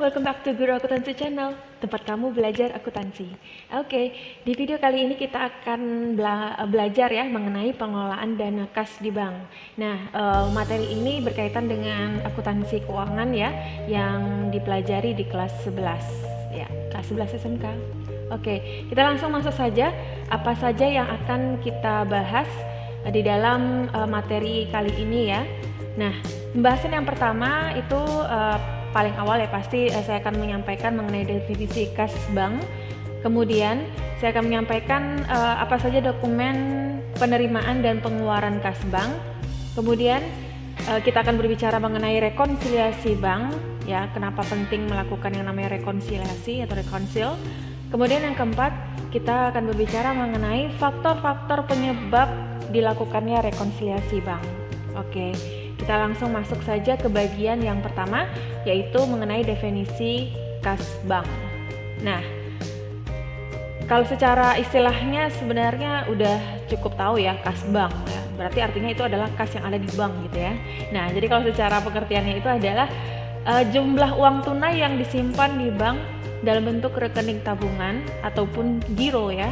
welcome back to Guru Akuntansi Channel, tempat kamu belajar akuntansi. Oke, di video kali ini kita akan belajar ya mengenai pengelolaan dana kas di bank. Nah, materi ini berkaitan dengan akuntansi keuangan ya, yang dipelajari di kelas 11 ya, kelas 11 SMK. Oke, kita langsung masuk saja. Apa saja yang akan kita bahas di dalam materi kali ini ya. Nah, pembahasan yang pertama itu paling awal ya pasti saya akan menyampaikan mengenai definisi kas bank. Kemudian saya akan menyampaikan apa saja dokumen penerimaan dan pengeluaran kas bank. Kemudian kita akan berbicara mengenai rekonsiliasi bank ya, kenapa penting melakukan yang namanya rekonsiliasi atau rekonsil. Kemudian yang keempat, kita akan berbicara mengenai faktor-faktor penyebab dilakukannya rekonsiliasi bank. Oke. Kita langsung masuk saja ke bagian yang pertama, yaitu mengenai definisi kas bank. Nah, kalau secara istilahnya sebenarnya udah cukup tahu ya kas bank ya. Berarti artinya itu adalah kas yang ada di bank gitu ya. Nah, jadi kalau secara pengertiannya itu adalah jumlah uang tunai yang disimpan di bank dalam bentuk rekening tabungan ataupun giro ya,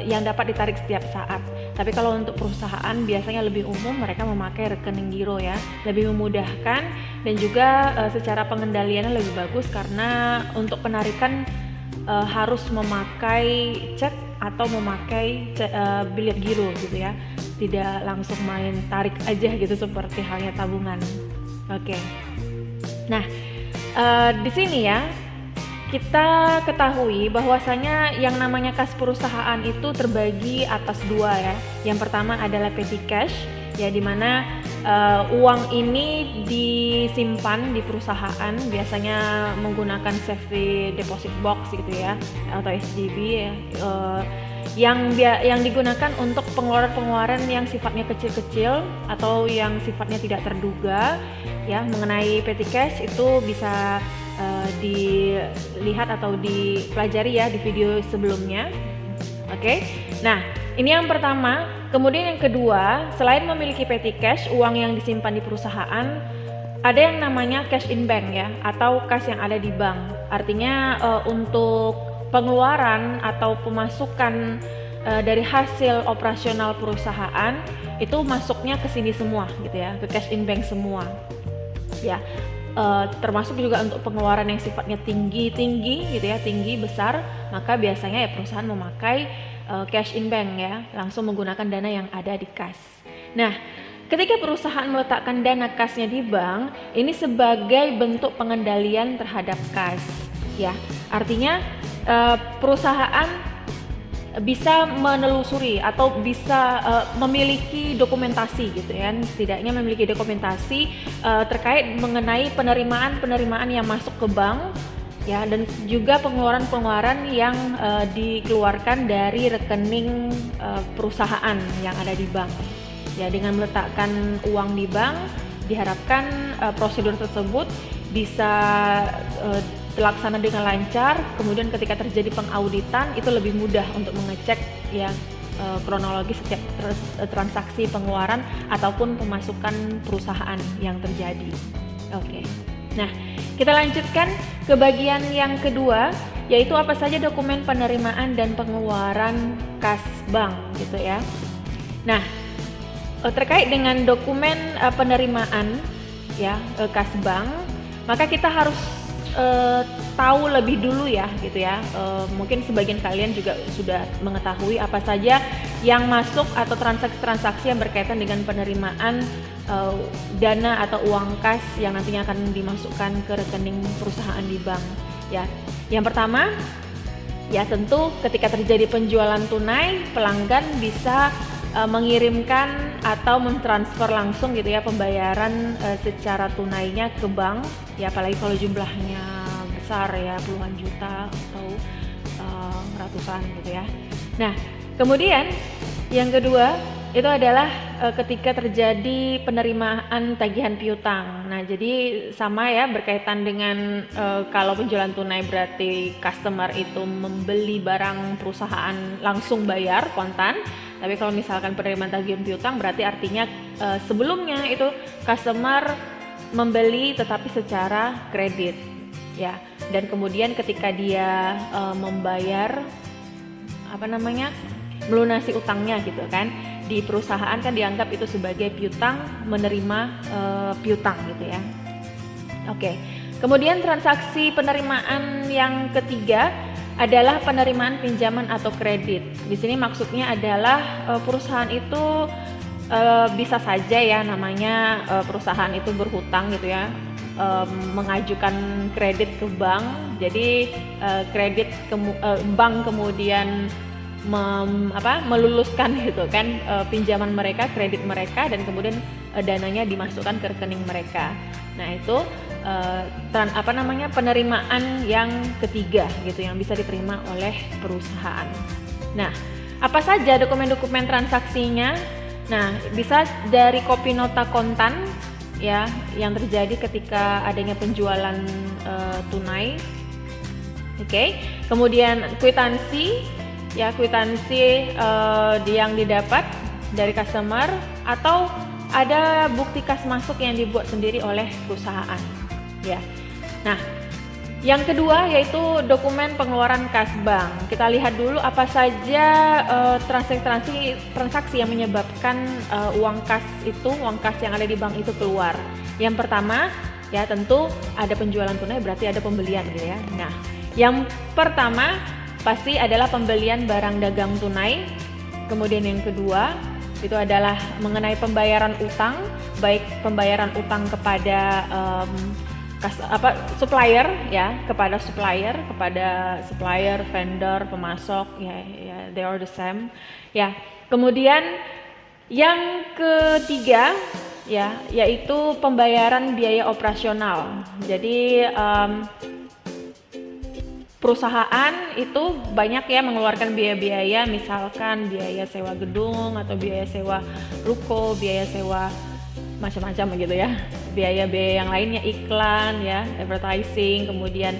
yang dapat ditarik setiap saat. Tapi kalau untuk perusahaan biasanya lebih umum mereka memakai rekening giro ya, lebih memudahkan dan juga secara pengendaliannya lebih bagus karena untuk penarikan harus memakai cek atau memakai bilet giro gitu ya, tidak langsung main tarik aja gitu seperti halnya tabungan. Oke. Nah, di sini ya kita ketahui bahwasanya yang namanya kas perusahaan itu terbagi atas dua ya. Yang pertama adalah petty cash ya, dimana uang ini disimpan di perusahaan biasanya menggunakan safety deposit box gitu ya, atau SDB ya, yang digunakan untuk pengeluaran-pengeluaran yang sifatnya kecil-kecil atau yang sifatnya tidak terduga ya. Mengenai petty cash itu bisa dilihat atau dipelajari ya di video sebelumnya. Oke. Nah, ini yang pertama. Kemudian yang kedua, selain memiliki petty cash, uang yang disimpan di perusahaan, ada yang namanya cash in bank ya, atau kas yang ada di bank. Artinya untuk pengeluaran atau pemasukan dari hasil operasional perusahaan itu masuknya ke sini semua gitu ya, ke cash in bank semua. Ya. Termasuk juga untuk pengeluaran yang sifatnya tinggi gitu ya, tinggi besar, maka biasanya ya perusahaan memakai cash in bank ya, langsung menggunakan dana yang ada di kas. Nah, ketika perusahaan meletakkan dana kasnya di bank, ini sebagai bentuk pengendalian terhadap kas ya. Artinya perusahaan bisa menelusuri atau bisa memiliki dokumentasi gitu ya, setidaknya memiliki dokumentasi terkait mengenai penerimaan yang masuk ke bank ya, dan juga pengeluaran yang dikeluarkan dari rekening perusahaan yang ada di bank ya. Dengan meletakkan uang di bank diharapkan prosedur tersebut bisa terlaksana dengan lancar. Kemudian ketika terjadi pengauditan itu lebih mudah untuk mengecek ya kronologi setiap transaksi pengeluaran ataupun pemasukan perusahaan yang terjadi. Oke. Nah, kita lanjutkan ke bagian yang kedua, yaitu apa saja dokumen penerimaan dan pengeluaran kas bank gitu ya. Nah, terkait dengan dokumen penerimaan ya kas bank, maka kita harus tahu lebih dulu ya gitu ya. Mungkin sebagian kalian juga sudah mengetahui apa saja yang masuk atau transaksi-transaksi yang berkaitan dengan penerimaan dana atau uang kas yang nantinya akan dimasukkan ke rekening perusahaan di bank ya. Yang pertama ya tentu ketika terjadi penjualan tunai, pelanggan bisa mengirimkan atau mentransfer langsung gitu ya pembayaran secara tunainya ke bank ya, apalagi kalau jumlahnya besar ya, puluhan juta atau ratusan gitu ya. Nah, kemudian yang kedua itu adalah ketika terjadi penerimaan tagihan piutang. Nah, jadi sama ya, berkaitan dengan kalau penjualan tunai berarti customer itu membeli barang perusahaan langsung bayar kontan. Tapi kalau misalkan penerimaan tagihan piutang berarti artinya sebelumnya itu customer membeli tetapi secara kredit ya. Dan kemudian ketika dia membayar melunasi utangnya gitu kan, di perusahaan kan dianggap itu sebagai piutang, menerima piutang gitu ya. Oke. Kemudian transaksi penerimaan yang ketiga adalah penerimaan pinjaman atau kredit. Di sini maksudnya adalah perusahaan itu bisa saja ya namanya perusahaan itu berhutang gitu ya, mengajukan kredit ke bank. Jadi bank kemudian meluluskan gitu kan pinjaman mereka, kredit mereka, dan kemudian dananya dimasukkan ke rekening mereka. Nah itu penerimaan yang ketiga gitu yang bisa diterima oleh perusahaan. Nah, apa saja dokumen-dokumen transaksinya? Nah, bisa dari kopi nota kontan ya yang terjadi ketika adanya penjualan tunai. Oke. Kemudian kwitansi ya, kwitansi yang didapat dari customer, atau ada bukti kas masuk yang dibuat sendiri oleh perusahaan ya. Nah, yang kedua yaitu dokumen pengeluaran kas bank. Kita lihat dulu apa saja transaksi yang menyebabkan uang kas yang ada di bank itu keluar. Yang pertama ya tentu ada penjualan tunai, berarti ada pembelian gitu ya. Nah, yang pertama pasti adalah pembelian barang dagang tunai. Kemudian yang kedua itu adalah mengenai pembayaran utang, baik pembayaran utang kepada supplier ya, kepada supplier, vendor, pemasok ya, they are the same ya. Kemudian yang ketiga ya yaitu pembayaran biaya operasional. Jadi perusahaan itu banyak ya mengeluarkan biaya-biaya, misalkan biaya sewa gedung atau biaya sewa ruko, biaya sewa macam-macam gitu ya, biaya-biaya yang lainnya, iklan ya, advertising, kemudian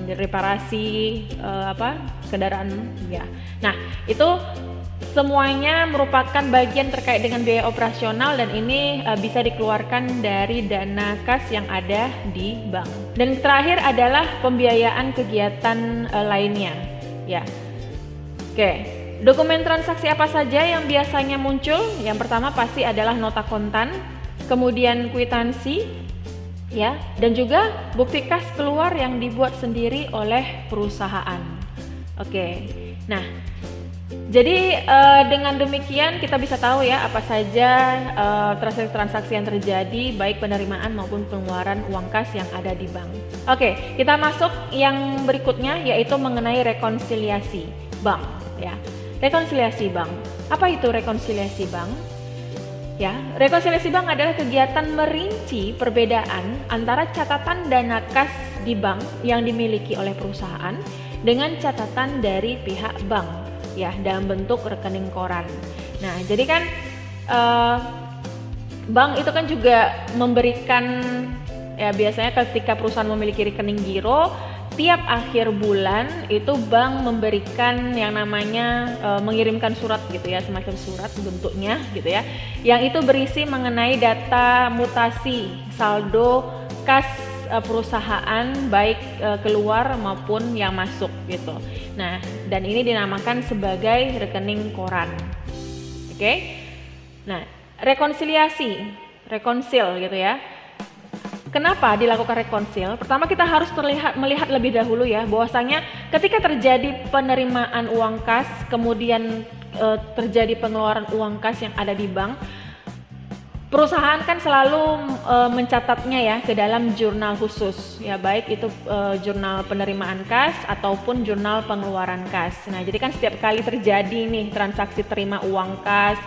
reparasi kendaraan ya. Nah itu semuanya merupakan bagian terkait dengan biaya operasional, dan ini bisa dikeluarkan dari dana kas yang ada di bank. Dan terakhir adalah pembiayaan kegiatan lainnya ya. Oke, dokumen transaksi apa saja yang biasanya muncul? Yang pertama pasti adalah nota kontan, kemudian kwitansi ya, dan juga bukti kas keluar yang dibuat sendiri oleh perusahaan. Oke. Nah, jadi dengan demikian kita bisa tahu ya apa saja transaksi yang terjadi, baik penerimaan maupun pengeluaran uang kas yang ada di bank. Oke, kita masuk yang berikutnya yaitu mengenai rekonsiliasi bank ya. Rekonsiliasi bank. Apa itu rekonsiliasi bank? Ya, rekonsiliasi bank adalah kegiatan merinci perbedaan antara catatan dana kas di bank yang dimiliki oleh perusahaan dengan catatan dari pihak bank ya dalam bentuk rekening koran. Nah, jadi kan bank itu kan juga memberikan ya, biasanya ketika perusahaan memiliki rekening giro, tiap akhir bulan itu bank memberikan yang namanya mengirimkan surat gitu ya, semacam surat bentuknya gitu ya, yang itu berisi mengenai data mutasi saldo kas perusahaan, baik keluar maupun yang masuk gitu. Nah, dan ini dinamakan sebagai rekening koran. Oke. Nah, rekonsil gitu ya. Kenapa dilakukan rekonsil? Pertama kita harus melihat lebih dahulu ya, bahwasanya ketika terjadi penerimaan uang kas, kemudian terjadi pengeluaran uang kas yang ada di bank, perusahaan kan selalu mencatatnya ya ke dalam jurnal khusus ya, baik itu jurnal penerimaan kas ataupun jurnal pengeluaran kas. Nah, jadi kan setiap kali terjadi nih transaksi terima uang kas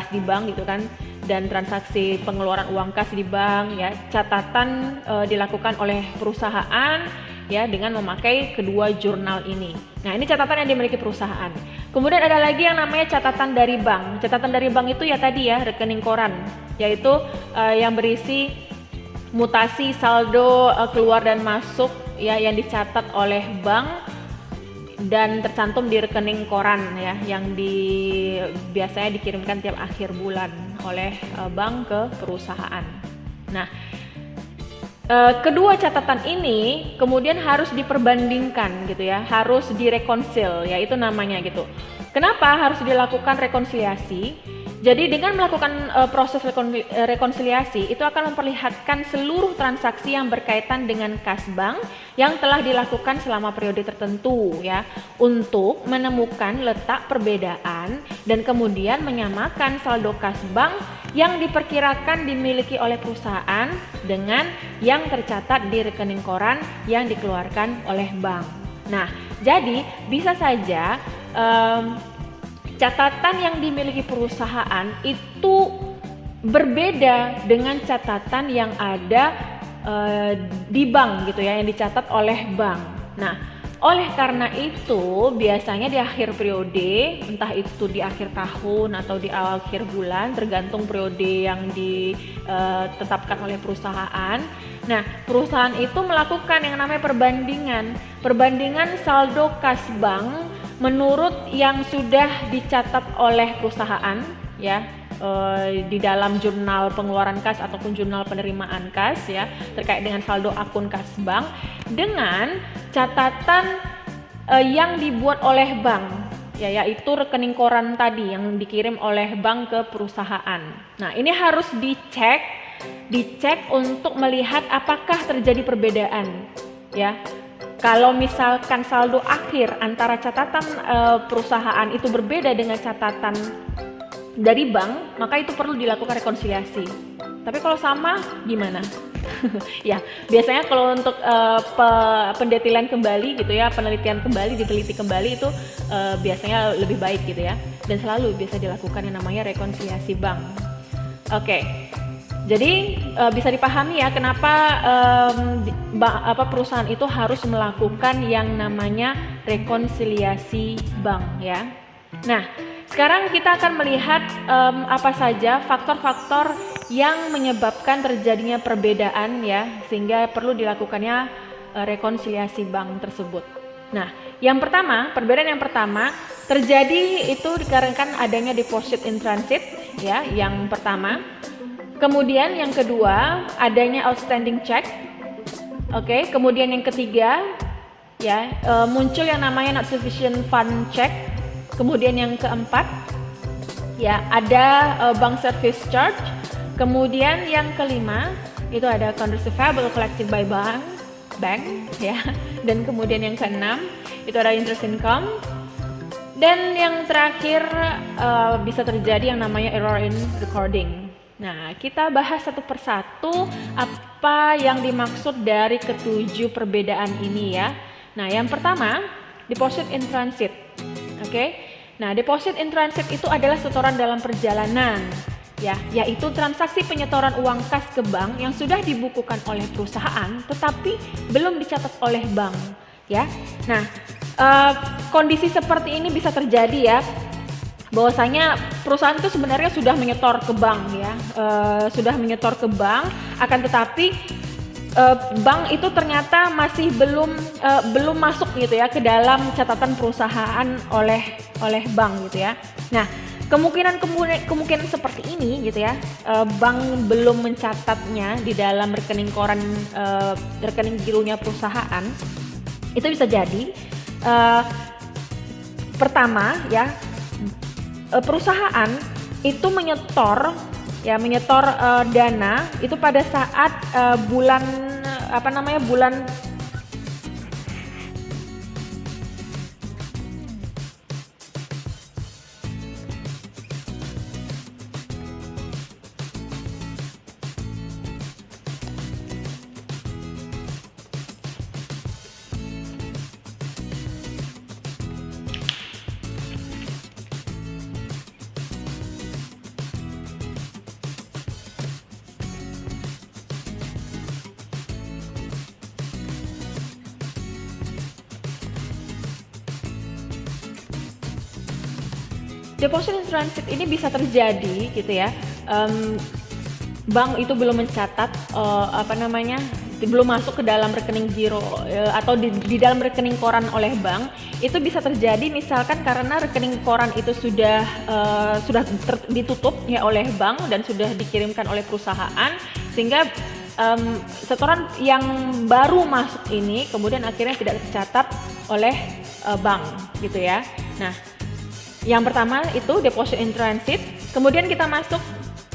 di bank gitu kan, dan transaksi pengeluaran uang kas di bank ya, catatan dilakukan oleh perusahaan ya dengan memakai kedua jurnal ini. Nah, ini catatan yang dimiliki perusahaan. Kemudian ada lagi yang namanya catatan dari bank. Catatan dari bank itu ya tadi ya, rekening koran, yaitu yang berisi mutasi saldo keluar dan masuk ya yang dicatat oleh bank dan tercantum di rekening koran ya, yang biasanya dikirimkan tiap akhir bulan oleh bank ke perusahaan. Nah, kedua catatan ini kemudian harus diperbandingkan gitu ya, harus direkonsil ya, itu namanya gitu. Kenapa harus dilakukan rekonsiliasi? Jadi dengan melakukan proses rekonsiliasi itu akan memperlihatkan seluruh transaksi yang berkaitan dengan kas bank yang telah dilakukan selama periode tertentu ya, untuk menemukan letak perbedaan dan kemudian menyamakan saldo kas bank yang diperkirakan dimiliki oleh perusahaan dengan yang tercatat di rekening koran yang dikeluarkan oleh bank. Nah, jadi bisa saja catatan yang dimiliki perusahaan itu berbeda dengan catatan yang ada di bank gitu ya, yang dicatat oleh bank. Nah, oleh karena itu biasanya di akhir periode, entah itu di akhir tahun atau di akhir bulan, tergantung periode yang ditetapkan oleh perusahaan. Nah, perusahaan itu melakukan yang namanya perbandingan saldo kas bank menurut yang sudah dicatat oleh perusahaan ya, di dalam jurnal pengeluaran kas ataupun jurnal penerimaan kas ya, terkait dengan saldo akun kas bank dengan catatan yang dibuat oleh bank ya, yaitu rekening koran tadi yang dikirim oleh bank ke perusahaan. Nah, ini harus dicek untuk melihat apakah terjadi perbedaan ya. Kalau misalkan saldo akhir antara catatan perusahaan itu berbeda dengan catatan dari bank, maka itu perlu dilakukan rekonsiliasi. Tapi kalau sama gimana? Ya, biasanya kalau untuk pendetilan kembali gitu ya, penelitian kembali, diteliti kembali itu biasanya lebih baik gitu ya. Dan selalu bisa dilakukan yang namanya rekonsiliasi bank. Oke. Jadi bisa dipahami ya kenapa perusahaan itu harus melakukan yang namanya rekonsiliasi bank ya. Nah, sekarang kita akan melihat apa saja faktor-faktor yang menyebabkan terjadinya perbedaan ya, sehingga perlu dilakukannya rekonsiliasi bank tersebut. Nah, perbedaan yang pertama terjadi itu dikarenakan adanya deposit in transit ya, yang pertama. Kemudian yang kedua adanya outstanding check. Oke, kemudian yang ketiga ya, muncul yang namanya not sufficient fund check. Kemudian yang keempat ya, ada bank service charge. Kemudian yang kelima itu ada account receivable collected by bank ya. Dan kemudian yang keenam itu ada interest income. Dan yang terakhir bisa terjadi yang namanya error in recording. Nah, kita bahas satu persatu apa yang dimaksud dari ketujuh perbedaan ini ya. Nah, yang pertama, deposit in transit. Oke. Nah, deposit in transit itu adalah setoran dalam perjalanan ya, yaitu transaksi penyetoran uang kas ke bank yang sudah dibukukan oleh perusahaan tetapi belum dicatat oleh bank ya. Nah, kondisi seperti ini bisa terjadi ya, bahwasanya perusahaan itu sebenarnya sudah menyetor ke bank ya, akan tetapi bank itu ternyata masih belum masuk gitu ya ke dalam catatan perusahaan oleh bank gitu ya. Nah, kemungkinan seperti ini gitu ya, bank belum mencatatnya di dalam rekening koran, rekening gironya perusahaan, itu bisa jadi pertama ya, perusahaan itu menyetor dana itu pada saat bulan deposit in transit ini bisa terjadi gitu ya, bank itu belum mencatat belum masuk ke dalam rekening giro atau di dalam rekening koran oleh bank. Itu bisa terjadi misalkan karena rekening koran itu sudah ditutup ya oleh bank dan sudah dikirimkan oleh perusahaan, sehingga setoran yang baru masuk ini kemudian akhirnya tidak tercatat oleh bank gitu ya. Nah, yang pertama itu deposit in transit. Kemudian kita masuk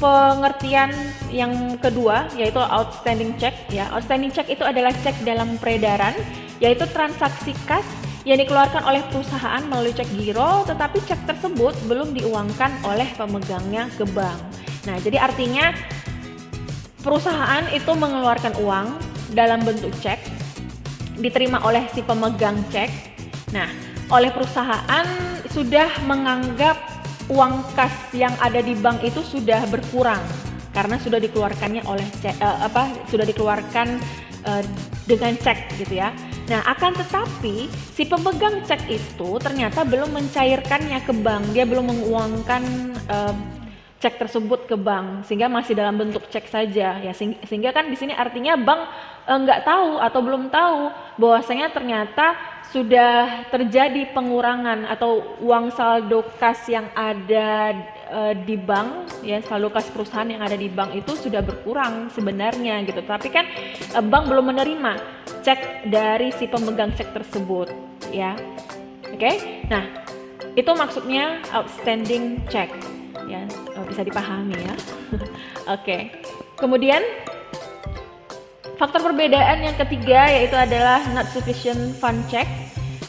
pengertian yang kedua yaitu outstanding check ya. Outstanding check itu adalah cek dalam peredaran, yaitu transaksi kas yang dikeluarkan oleh perusahaan melalui cek giro, tetapi cek tersebut belum diuangkan oleh pemegangnya ke bank. Nah, jadi artinya perusahaan itu mengeluarkan uang dalam bentuk cek, diterima oleh si pemegang cek. Nah, oleh perusahaan sudah menganggap uang kas yang ada di bank itu sudah berkurang karena sudah dikeluarkannya oleh cek, sudah dikeluarkan dengan cek gitu ya. Nah, akan tetapi si pemegang cek itu ternyata belum mencairkannya ke bank, dia belum menguangkan cek tersebut ke bank, sehingga masih dalam bentuk cek saja ya. Sehingga kan di sini artinya bank nggak tahu atau belum tahu bahwasanya ternyata sudah terjadi pengurangan atau uang saldo kas yang ada di bank ya, saldo kas perusahaan yang ada di bank itu sudah berkurang sebenarnya gitu. Tapi kan bank belum menerima cek dari si pemegang cek tersebut ya. Oke. Nah, itu maksudnya outstanding check ya, bisa dipahami ya. Oke. Kemudian faktor perbedaan yang ketiga yaitu adalah not sufficient fund check.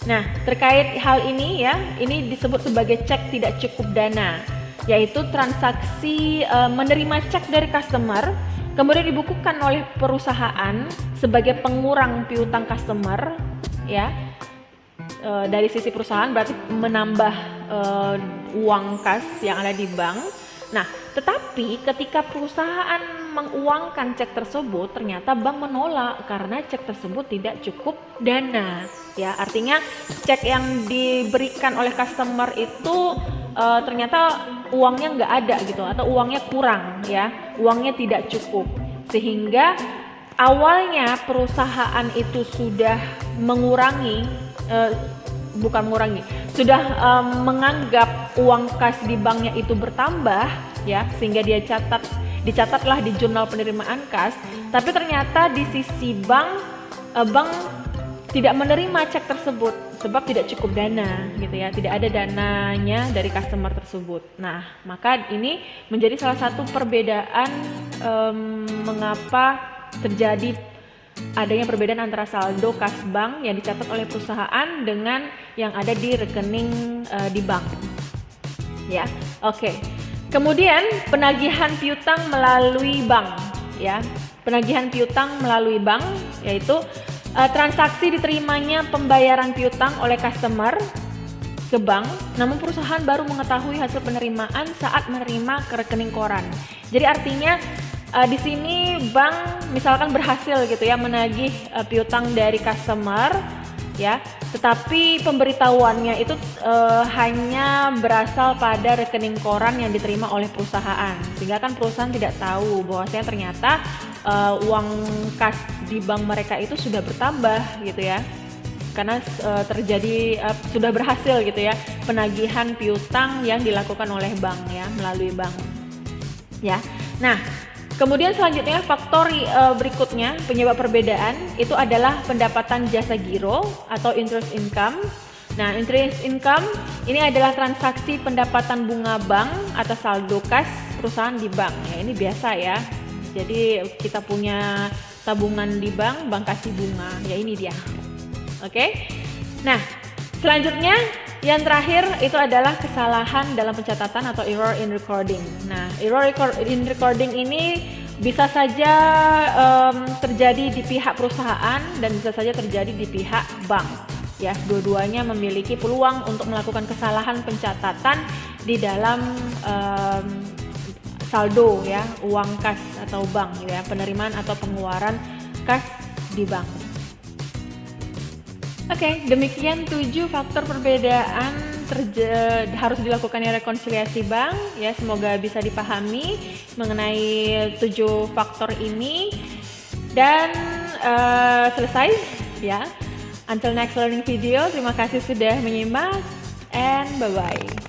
Nah, terkait hal ini ya, ini disebut sebagai cek tidak cukup dana, yaitu transaksi menerima cek dari customer kemudian dibukukan oleh perusahaan sebagai pengurang piutang customer ya. Dari sisi perusahaan berarti menambah uang kas yang ada di bank. Nah, tetapi ketika perusahaan menguangkan cek tersebut, ternyata bank menolak karena cek tersebut tidak cukup dana. Ya, artinya cek yang diberikan oleh customer itu ternyata uangnya nggak ada gitu, atau uangnya kurang ya, uangnya tidak cukup. Sehingga awalnya perusahaan itu sudah mengurangi, sudah menganggap uang kas di banknya itu bertambah ya, sehingga dicatatlah di jurnal penerimaan kas. Tapi ternyata di sisi bank tidak menerima cek tersebut sebab tidak cukup dana gitu ya, tidak ada dananya dari customer tersebut. Nah, maka ini menjadi salah satu perbedaan mengapa terjadi adanya perbedaan antara saldo kas bank yang dicatat oleh perusahaan dengan yang ada di rekening di bank. Ya, oke. Kemudian penagihan piutang melalui bank, ya. Penagihan piutang melalui bank yaitu transaksi diterimanya pembayaran piutang oleh customer ke bank, namun perusahaan baru mengetahui hasil penerimaan saat menerima ke rekening koran. Jadi artinya di sini bank misalkan berhasil gitu ya menagih piutang dari customer ya, tetapi pemberitahuannya itu hanya berasal pada rekening koran yang diterima oleh perusahaan, sehingga kan perusahaan tidak tahu bahwasanya ternyata uang kas di bank mereka itu sudah bertambah gitu ya, karena terjadi sudah berhasil gitu ya penagihan piutang yang dilakukan oleh bank ya, melalui bank ya. Nah, kemudian selanjutnya faktor berikutnya penyebab perbedaan itu adalah pendapatan jasa giro atau interest income. Nah, interest income ini adalah transaksi pendapatan bunga bank atas saldo kas perusahaan di bank. Ya, ini biasa ya. Jadi kita punya tabungan di bank, bank kasih bunga. Ya, ini dia. Oke. Nah, selanjutnya yang terakhir itu adalah kesalahan dalam pencatatan atau error in recording. Nah, error in recording ini bisa saja terjadi di pihak perusahaan dan bisa saja terjadi di pihak bank. Ya, dua-duanya memiliki peluang untuk melakukan kesalahan pencatatan di dalam saldo ya, uang kas atau bank gitu ya, penerimaan atau pengeluaran kas di bank. Oke, demikian 7 faktor perbedaan harus dilakukannya rekonsiliasi bank ya. Semoga bisa dipahami mengenai 7 faktor ini dan selesai ya. Until next learning video, terima kasih sudah menyimak and bye bye.